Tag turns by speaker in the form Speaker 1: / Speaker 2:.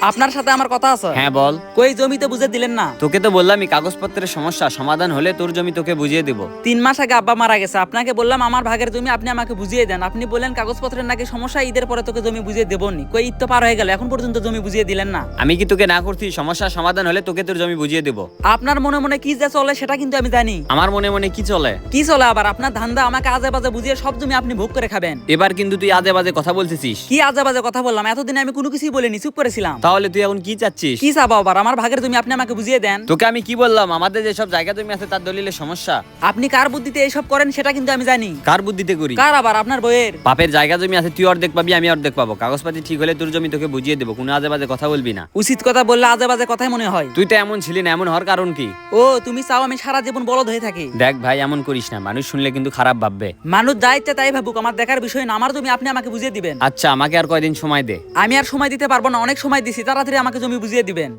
Speaker 1: আপনার সাথে আমার কথা আছে।
Speaker 2: হ্যাঁ বল।
Speaker 1: কই জমিতে বুঝে দিলেন না?
Speaker 2: তোকে তো বললামই কাগজপত্রের সমস্যা সমাধান হলে তোর জমি তোকে বুঝিয়ে দেব।
Speaker 1: 3 মাস আগে আব্বা মারা গেছে, আপনাকে বললাম আমার ভাগের জমি আপনি আমাকে বুঝিয়ে দেন, আপনি বললেন কাগজপত্রের নাকি সমস্যা, ঈদের পরে তোকে জমি বুঝিয়ে দেবনি। কই ঈদ তো পার হয়ে গেল, এখন পর্যন্ত জমি বুঝিয়ে দিলেন না।
Speaker 2: আমি কি তোকে না করছি? সমস্যার সমাধান হলে তোকে তোর জমি বুঝিয়ে দেব।
Speaker 1: আপনার মনে মনে কি যে চলে সেটা কিন্তু আমি জানি।
Speaker 2: আমার মনে মনে কি চলে?
Speaker 1: কি চলে আবার? আপনার ধান্দা আমাকে আজে বাজে বুঝিয়ে সব জমি আপনি ভোগ করে খাবেন।
Speaker 2: এবার কিন্তু তুই আজে বাজে কথা বলতেছিস।
Speaker 1: কি আজে বাজে কথা বললাম? এতদিন আমি কোনো কিছুই বলিনি, চুপ করেছিলাম।
Speaker 2: তাহলে তুই এখন কি চাচ্ছিস?
Speaker 1: কি চাবো আবার? আমার ভাগের জমি আপনি আমাকে বুঝিয়ে দেন।
Speaker 2: তোকে আমি কি বললাম? আমাদের যেসব জায়গা জমি আছে তার দলিলের সমস্যা।
Speaker 1: আপনি কার বুদ্ধিতে এইসব করেন সেটা কিন্তু আমি জানি।
Speaker 2: কার বুদ্ধিতে করি?
Speaker 1: কার আবার? আপনার বইয়ের।
Speaker 2: বাপের জায়গা জমি আছে, তুই অর্ধেক পাবি আমি অর্ধেক পাবো। কাগজপাতি ঠিক হলে তোর জমি তোকে বুঝিয়ে দেবো, কোনো আজে বাজে কথা বলবি না।
Speaker 1: উচিত কথা বললে আজে বাজে কথাই মনে হয়।
Speaker 2: তুই তো এমন ছিলি না, এমন হওয়ার কারণ কি?
Speaker 1: ও তুমি চাও আমি সারা জীবন বলদ হয়ে থাকি?
Speaker 2: দেখ ভাই, এমন করিস না, মানুষ শুনলে কিন্তু খারাপ ভাববে।
Speaker 1: মানুষ যা ইচ্ছা তাই ভাবুক, আমার দেখার বিষয় না। আমার জমি আপনি আমাকে বুঝিয়ে দিবেন।
Speaker 2: আচ্ছা, আমাকে আর কয়দিন সময় দে।
Speaker 1: আমি আর সময় দিতে পারবো না, অনেক সময় দিছি, তাড়াতাড়ি আমাকে জমি বুঝিয়ে দিবেন।